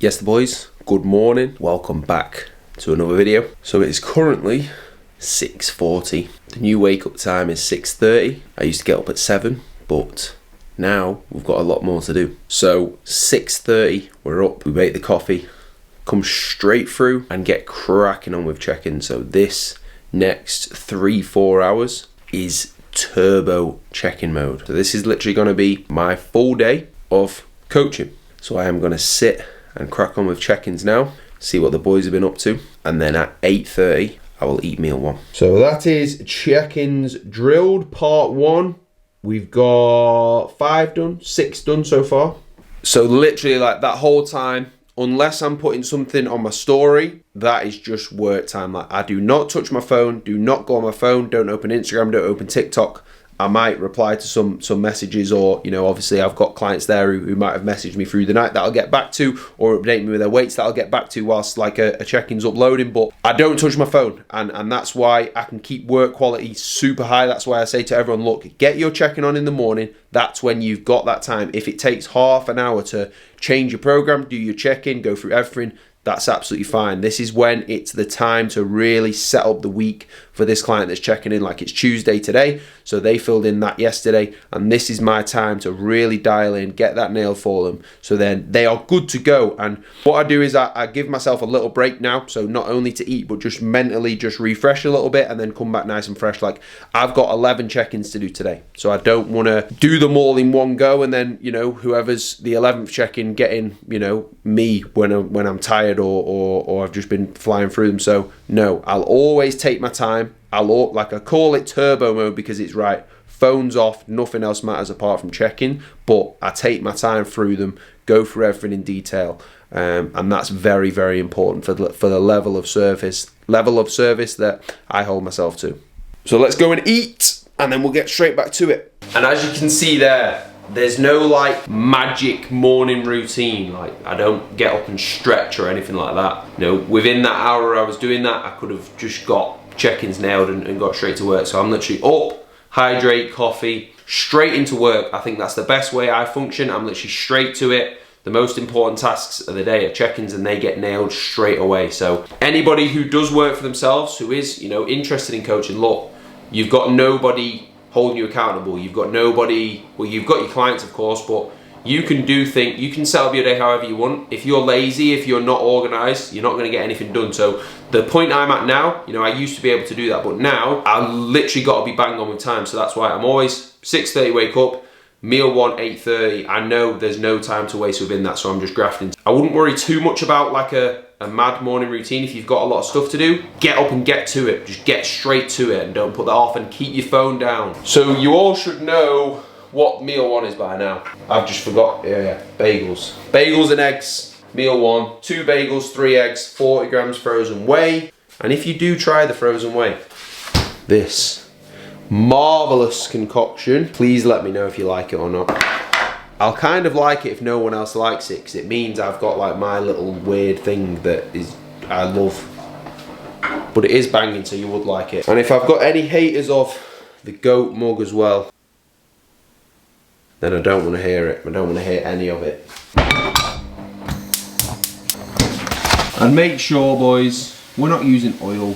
Yes, the boys, good morning. Welcome back to another video. So it is currently 6:40. The new wake up time is 6:30. I used to get up at 7, but now we've got a lot more to do. So 6:30, we're up, we make the coffee, come straight through and get cracking on with check-in. So this next 3-4 hours is turbo check-in mode. So this is literally going to be my full day of coaching. So I am going to sit and crack on with check-ins now, see what the boys have been up to, and then at 8:30 I will eat meal 1. So that is check-ins drilled part 1. We've got 5 done, 6 done so far. So literally like that whole time, unless I'm putting something on my story, that is just work time. Like I do not touch my phone, do not go on my phone, don't open Instagram, don't open TikTok. I might reply to some messages, or obviously I've got clients there who might have messaged me through the night that I'll get back to, or update me with their weights that I'll get back to whilst like a check-in's uploading. But I don't touch my phone, and that's why I can keep work quality super high. That's why I say to everyone, look, get your check-in on in the morning. That's when you've got that time. If it takes half an hour to change your program, do your check-in, go through everything, that's absolutely fine. This is when it's the time to really set up the week for this client that's checking in. Like it's Tuesday today, so they filled in that yesterday, and this is my time to really dial in, get that nail for them, so then they are good to go. And what I do is I give myself a little break now, so not only to eat, but just mentally just refresh a little bit and then come back nice and fresh. Like I've got 11 check-ins to do today, so I don't want to do them all in one go, and then whoever's the 11th check-in getting me when I'm tired or I've just been flying through them. So no, I'll always take my time. I call it turbo mode because it's right. Phone's off, nothing else matters apart from checking, but I take my time through them, go through everything in detail, and that's very, very important for the level of service that I hold myself to. So let's go and eat, and then we'll get straight back to it. And as you can see there's no like magic morning routine. Like I don't get up and stretch or anything like that. Within that hour I was doing that, I could have just got check-ins nailed and got straight to work. So I'm literally up, hydrate, coffee, straight into work. I think that's the best way I function. I'm literally straight to it. The most important tasks of the day are check-ins, and they get nailed straight away. So anybody who does work for themselves, who is interested in coaching, look, you've got nobody holding you accountable. You've got nobody, well, you've got your clients of course, but you can set up your day however you want. If you're lazy, if you're not organized, you're not going to get anything done. So the point I'm at now, I used to be able to do that, but now I literally got to be bang on with time. So that's why I'm always 6:30 wake up, meal 1, 8:30. I know there's no time to waste within that, so I'm just grafting. I wouldn't worry too much about like a mad morning routine. If you've got a lot of stuff to do, get up and get to it. Just get straight to it and don't put that off, and keep your phone down. So you all should know what meal 1 is by now. I've just forgot. Yeah, bagels. Bagels and eggs, meal 1. 2 bagels, 3 eggs, 40 grams frozen whey. And if you do try the frozen whey, this marvelous concoction, please let me know if you like it or not. I'll kind of like it if no one else likes it, because it means I've got like my little weird thing that I love. But it is banging, so you would like it. And if I've got any haters of the goat mug as well, then I don't want to hear it. I don't want to hear any of it. And make sure, boys, we're not using oil.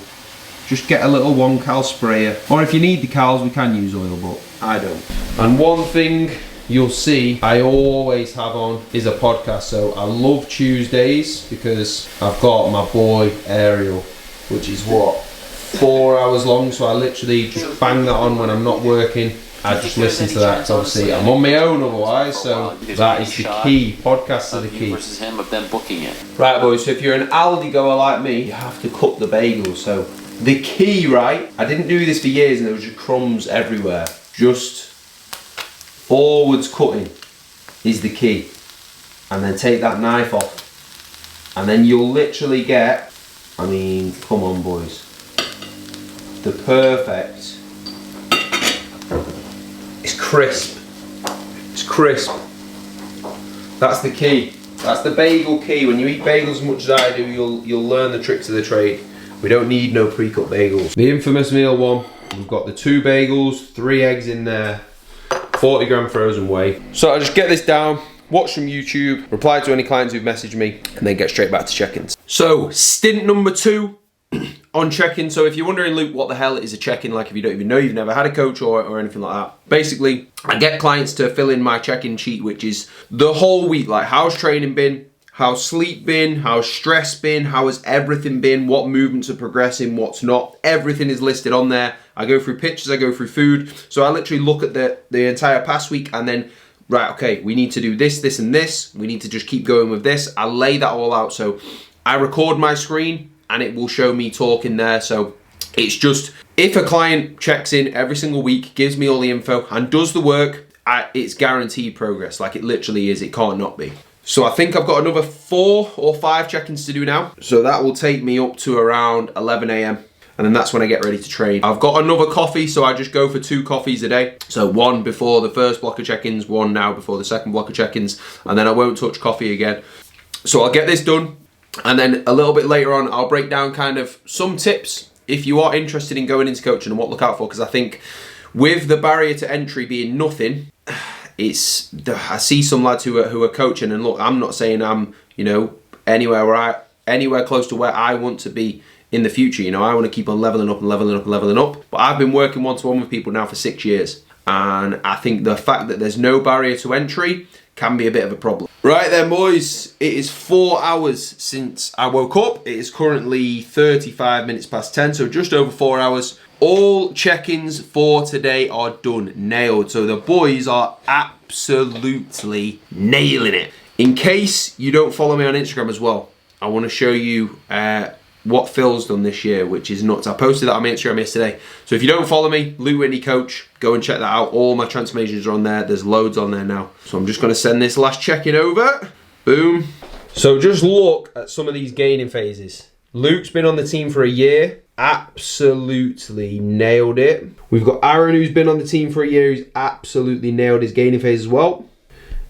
Just get a little 1 cal sprayer. Or if you need the cals, we can use oil, but I don't. And one thing you'll see I always have on is a podcast. So I love Tuesdays because I've got my boy Ariel, which is 4 hours long. So I literally just bang that on when I'm not working. I just listen to that, because obviously I'm on my own otherwise, so that is the key. Podcasts are the key. Versus him of them booking it. Right boys, so if you're an Aldi goer like me, you have to cut the bagels. So the key, right, I didn't do this for years and there was just crumbs everywhere. Just forwards cutting is the key. And then take that knife off. And then you'll literally get, I mean, come on boys, the perfect. It's crisp. It's crisp. That's the key. That's the bagel key. When you eat bagels as much as I do, you'll learn the tricks of the trade. We don't need no pre-cut bagels. The infamous meal 1. We've got the 2 bagels, 3 eggs in there, 40 gram frozen whey. So I just get this down, watch some YouTube, reply to any clients who've messaged me, and then get straight back to check-ins. So, stint number 2 on check-in. So if you're wondering, Luke, what the hell is a check-in, like if you don't even know, you've never had a coach or anything like that. Basically, I get clients to fill in my check-in sheet, which is the whole week, like how's training been, how's sleep been, how's stress been, how has everything been, what movements are progressing, what's not. Everything is listed on there. I go through pictures, I go through food. So I literally look at the entire past week and then, right, okay, we need to do this, this, and this. We need to just keep going with this. I lay that all out. So I record my screen and it will show me talking there. So it's just, if a client checks in every single week, gives me all the info and does the work, it's guaranteed progress. Like it literally is, it can't not be. So I think I've got another 4 or 5 check-ins to do now. So that will take me up to around 11 a.m. And then that's when I get ready to train. I've got another coffee, so I just go for 2 coffees a day. So 1 before the first block of check-ins, 1 now before the second block of check-ins, and then I won't touch coffee again. So I'll get this done. And then a little bit later on, I'll break down kind of some tips if you are interested in going into coaching and what to look out for. Because I think with the barrier to entry being nothing, I see some lads who are coaching, and look, I'm not saying I'm, you know, anywhere close to where I want to be in the future. You know, I want to keep on leveling up and leveling up and leveling up. But I've been working one-to-one with people now for 6 years. And I think the fact that there's no barrier to entry can be a bit of a problem. Right then, boys, it is 4 hours since I woke up. It is currently 35 minutes past 10, so just over 4 hours. All check-ins for today are done, nailed. So the boys are absolutely nailing it. In case you don't follow me on Instagram as well, I want to show you what Phil's done this year, which is nuts. I posted that on my Instagram yesterday. So if you don't follow me, Lukewhitneycoach, go and check that out. All my transformations are on there. There's loads on there now. So I'm just going to send this last check-in over. Boom. So just look at some of these gaining phases. Luke's been on the team for a year. Absolutely nailed it. We've got Aaron, who's been on the team for a year, who's absolutely nailed his gaining phase as well.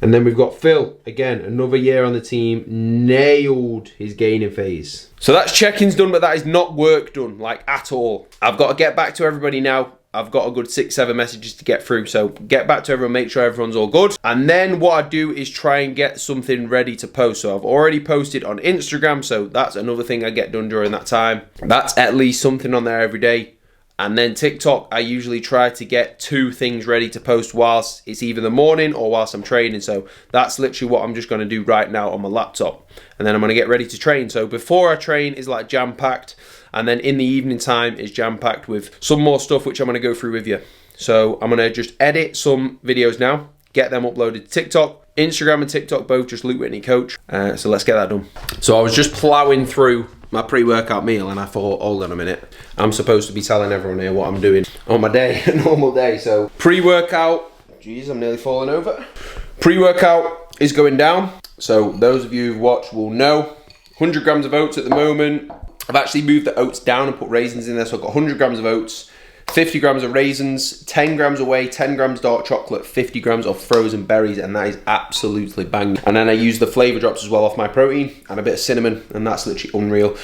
And then we've got Phil, again, another year on the team, nailed his gaining phase. So that's check-ins done, but that is not work done, like at all. I've got to get back to everybody now. I've got a good 6-7 messages to get through. So get back to everyone, make sure everyone's all good. And then what I do is try and get something ready to post. So I've already posted on Instagram, so that's another thing I get done during that time. That's at least something on there every day. And then TikTok, I usually try to get 2 things ready to post whilst it's either the morning or whilst I'm training. So that's literally what I'm just going to do right now on my laptop. And then I'm going to get ready to train. So before I train is like jam-packed. And then in the evening time is jam-packed with some more stuff which I'm going to go through with you. So I'm going to just edit some videos now, get them uploaded to TikTok. Instagram and TikTok both just Lukewhitneycoach. So let's get that done. So I was just plowing through my pre-workout meal and I thought, hold on a minute, I'm supposed to be telling everyone here what I'm doing on my day, a normal day. So pre-workout, geez, I'm nearly falling over. Pre-workout is going down. So those of you who've watched will know, 100 grams of oats at the moment. I've actually moved the oats down and put raisins in there. So I've got 100 grams of oats, 50 grams of raisins, 10 grams of whey, 10 grams dark chocolate, 50 grams of frozen berries, and that is absolutely banging. And then I use the flavor drops as well off my protein and a bit of cinnamon, and that's literally unreal.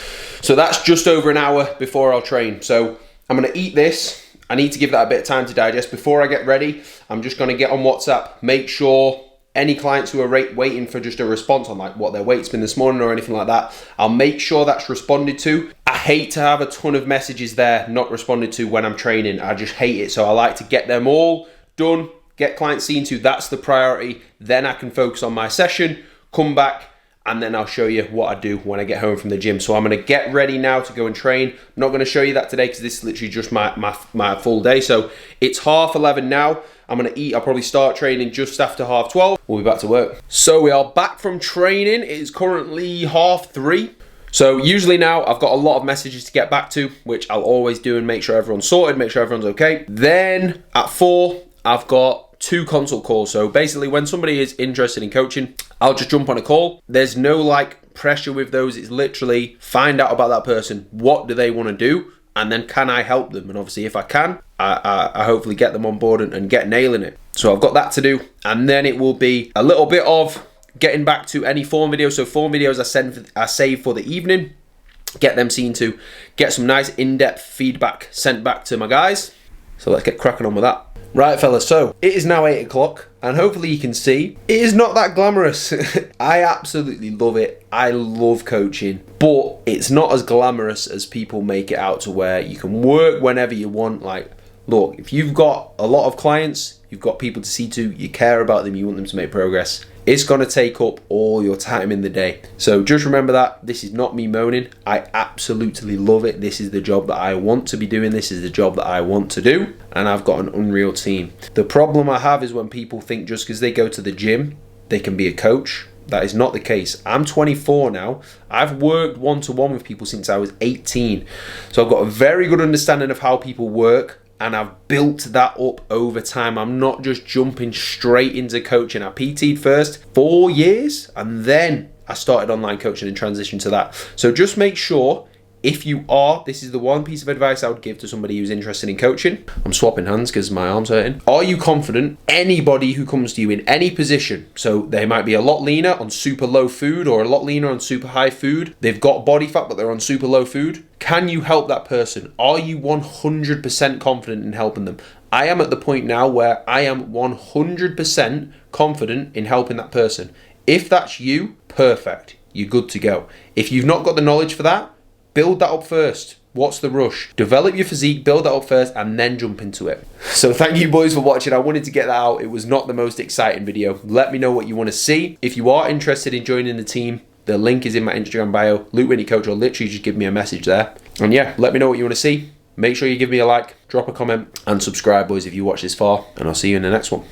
So that's just over an hour before I'll train. So I'm gonna eat this. I need to give that a bit of time to digest. Before I get ready, I'm just gonna get on WhatsApp, make sure any clients who are waiting for just a response on like what their weight's been this morning or anything like that, I'll make sure that's responded to. I hate to have a ton of messages there not responded to when I'm training. I just hate it. So I like to get them all done, get clients seen to. That's the priority. Then I can focus on my session, come back, and then I'll show you what I do when I get home from the gym. So I'm gonna get ready now to go and train. I'm not gonna show you that today because this is literally just my full day. So it's 11:30 now. I'm gonna eat, I'll probably start training just after 12:30. We'll be back to work. So we are back from training. It is currently 3:30. So usually now I've got a lot of messages to get back to, which I'll always do and make sure everyone's sorted, make sure everyone's okay. Then at 4, I've got 2 consult calls. So basically when somebody is interested in coaching, I'll just jump on a call. There's no like pressure with those. It's literally find out about that person. What do they want to do? And then can I help them? And obviously if I can, I hopefully get them on board and get nailing it. So I've got that to do. And then it will be a little bit of getting back to any form videos. So form videos I save for the evening, get them seen to, get some nice in-depth feedback sent back to my guys. So let's get cracking on with that. Right fellas, so it is now 8 o'clock and hopefully you can see it is not that glamorous. I absolutely love it. I love coaching, but it's not as glamorous as people make it out to, where you can work whenever you want. Like, look, if you've got a lot of clients, you've got people to see to, you care about them, you want them to make progress, it's going to take up all your time in the day. So just remember that. This is not me moaning. I absolutely love it. This is the job that I want to be doing. This is the job that I want to do. And I've got an unreal team. The problem I have is when people think just because they go to the gym, they can be a coach. That is not the case. I'm 24 now. I've worked one-to-one with people since I was 18. So I've got a very good understanding of how people work, and I've built that up over time. I'm not just jumping straight into coaching. I PT'd first 4 years, and then I started online coaching and transitioned to that. So just make sure, if you are, this is the one piece of advice I would give to somebody who's interested in coaching. I'm swapping hands because my arm's hurting. Are you confident? Anybody who comes to you in any position, so they might be a lot leaner on super low food or a lot leaner on super high food. They've got body fat, but they're on super low food. Can you help that person? Are you 100% confident in helping them? I am at the point now where I am 100% confident in helping that person. If that's you, perfect. You're good to go. If you've not got the knowledge for that, build that up first. What's the rush? Develop your physique, build that up first, and then jump into it. So thank you boys for watching. I wanted to get that out. It was not the most exciting video. Let me know what you want to see. If you are interested in joining the team, the link is in my Instagram bio, Lukewhitneycoach, or literally just give me a message there. And yeah, let me know what you want to see. Make sure you give me a like, drop a comment, and subscribe, boys, if you watch this far. And I'll see you in the next one.